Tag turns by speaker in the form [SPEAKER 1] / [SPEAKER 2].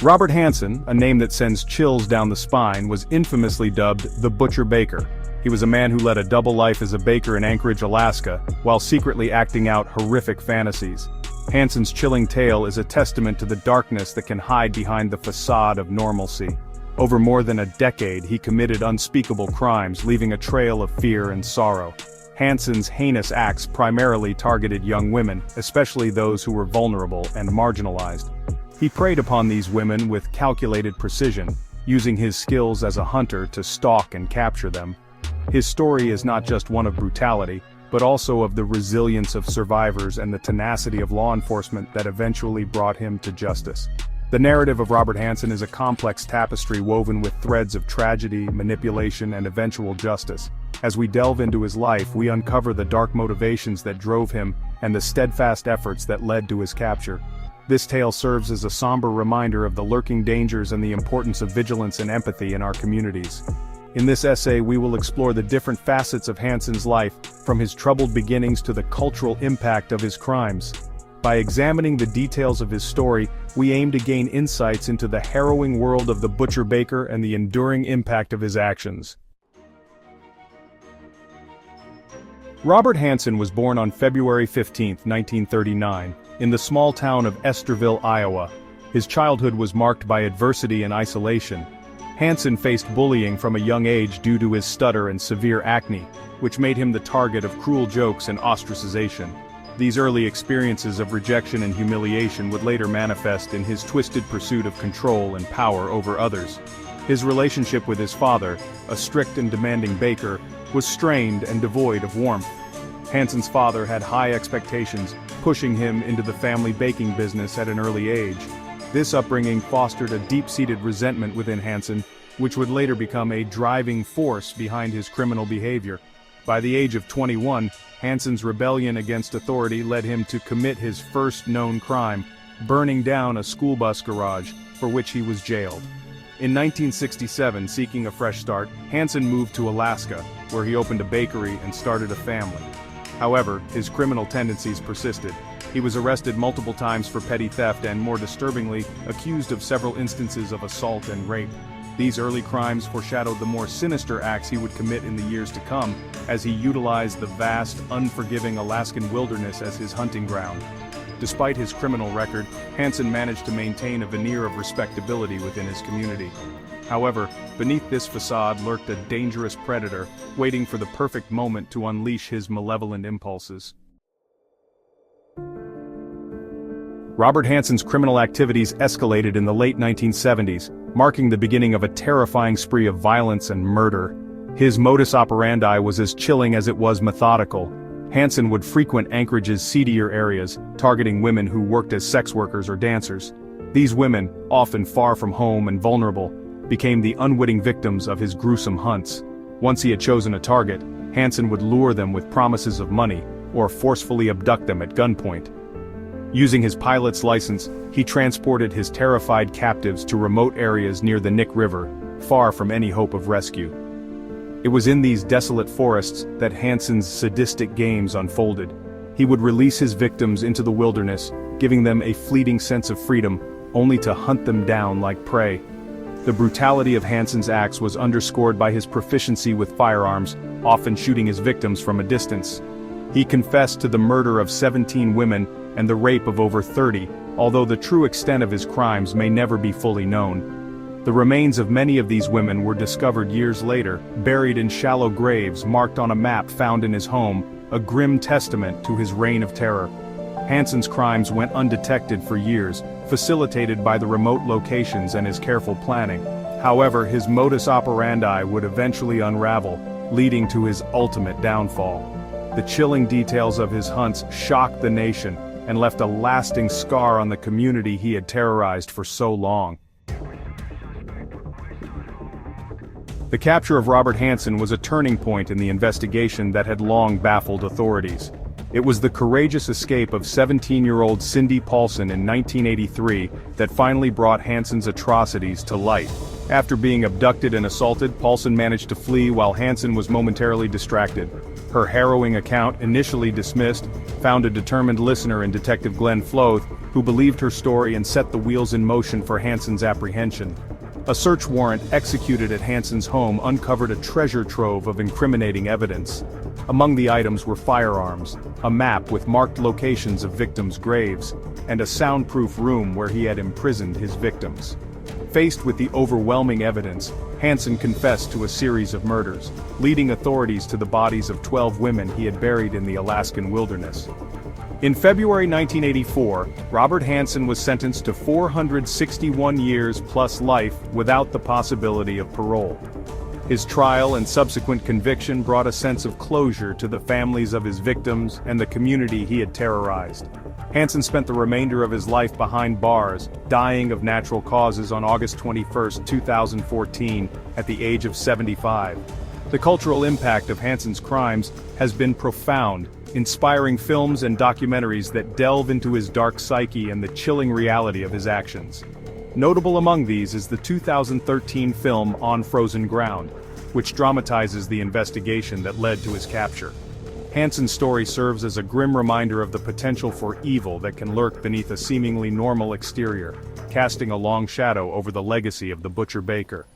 [SPEAKER 1] Robert Hansen, a name that sends chills down the spine, was infamously dubbed the Butcher Baker. He was a man who led a double life as a baker in Anchorage, Alaska, while secretly acting out horrific fantasies. Hansen's chilling tale is a testament to the darkness that can hide behind the facade of normalcy. Over more than a decade, he committed unspeakable crimes, leaving a trail of fear and sorrow. Hansen's heinous acts primarily targeted young women, especially those who were vulnerable and marginalized. He preyed upon these women with calculated precision, using his skills as a hunter to stalk and capture them. His story is not just one of brutality, but also of the resilience of survivors and the tenacity of law enforcement that eventually brought him to justice. The narrative of Robert Hansen is a complex tapestry woven with threads of tragedy, manipulation, and eventual justice. As we delve into his life, we uncover the dark motivations that drove him and the steadfast efforts that led to his capture. This tale serves as a somber reminder of the lurking dangers and the importance of vigilance and empathy in our communities. In this essay, we will explore the different facets of Hansen's life, from his troubled beginnings to the cultural impact of his crimes. By examining the details of his story, we aim to gain insights into the harrowing world of the Butcher Baker and the enduring impact of his actions. Robert Hansen was born on February 15, 1939, in the small town of Esterville, Iowa. His childhood was marked by adversity and isolation. Hansen faced bullying from a young age due to his stutter and severe acne, which made him the target of cruel jokes and ostracization. These early experiences of rejection and humiliation would later manifest in his twisted pursuit of control and power over others. His relationship with his father, a strict and demanding baker, was strained and devoid of warmth. Hansen's father had high expectations, pushing him into the family baking business at an early age. This upbringing fostered a deep-seated resentment within Hansen, which would later become a driving force behind his criminal behavior. By the age of 21, Hansen's rebellion against authority led him to commit his first known crime, burning down a school bus garage, for which he was jailed. In 1967, seeking a fresh start, Hansen moved to Alaska, where he opened a bakery and started a family. However, his criminal tendencies persisted. He was arrested multiple times for petty theft and, more disturbingly, accused of several instances of assault and rape. These early crimes foreshadowed the more sinister acts he would commit in the years to come, as he utilized the vast, unforgiving Alaskan wilderness as his hunting ground. Despite his criminal record, Hansen managed to maintain a veneer of respectability within his community. However, beneath this facade lurked a dangerous predator, waiting for the perfect moment to unleash his malevolent impulses. Robert Hansen's criminal activities escalated in the late 1970s, marking the beginning of a terrifying spree of violence and murder. His modus operandi was as chilling as it was methodical. Hansen would frequent Anchorage's seedier areas, targeting women who worked as sex workers or dancers. These women, often far from home and vulnerable, became the unwitting victims of his gruesome hunts. Once he had chosen a target, Hansen would lure them with promises of money, or forcefully abduct them at gunpoint. Using his pilot's license, he transported his terrified captives to remote areas near the Nick River, far from any hope of rescue. It was in these desolate forests that Hansen's sadistic games unfolded. He would release his victims into the wilderness, giving them a fleeting sense of freedom, only to hunt them down like prey. The brutality of Hansen's acts was underscored by his proficiency with firearms, often shooting his victims from a distance. He confessed to the murder of 17 women and the rape of over 30, although the true extent of his crimes may never be fully known. The remains of many of these women were discovered years later, buried in shallow graves marked on a map found in his home, a grim testament to his reign of terror. Hansen's crimes went undetected for years, facilitated by the remote locations and his careful planning. However, his modus operandi would eventually unravel, leading to his ultimate downfall. The chilling details of his hunts shocked the nation and left a lasting scar on the community he had terrorized for so long. The capture of Robert Hansen was a turning point in the investigation that had long baffled authorities. It was the courageous escape of 17-year-old Cindy Paulson in 1983 that finally brought Hansen's atrocities to light. After being abducted and assaulted, Paulson managed to flee while Hansen was momentarily distracted. Her harrowing account, initially dismissed, found a determined listener in Detective Glenn Floth, who believed her story and set the wheels in motion for Hansen's apprehension. A search warrant executed at Hansen's home uncovered a treasure trove of incriminating evidence. Among the items were firearms, a map with marked locations of victims' graves, and a soundproof room where he had imprisoned his victims. Faced with the overwhelming evidence, Hansen confessed to a series of murders, leading authorities to the bodies of 12 women he had buried in the Alaskan wilderness. In February 1984, Robert Hansen was sentenced to 461 years plus life without the possibility of parole. His trial and subsequent conviction brought a sense of closure to the families of his victims and the community he had terrorized. Hansen spent the remainder of his life behind bars, dying of natural causes on August 21, 2014, at the age of 75. The cultural impact of Hansen's crimes has been profound, inspiring films and documentaries that delve into his dark psyche and the chilling reality of his actions. Notable among these is the 2013 film On Frozen Ground, which dramatizes the investigation that led to his capture. Hansen's story serves as a grim reminder of the potential for evil that can lurk beneath a seemingly normal exterior, casting a long shadow over the legacy of the Butcher Baker.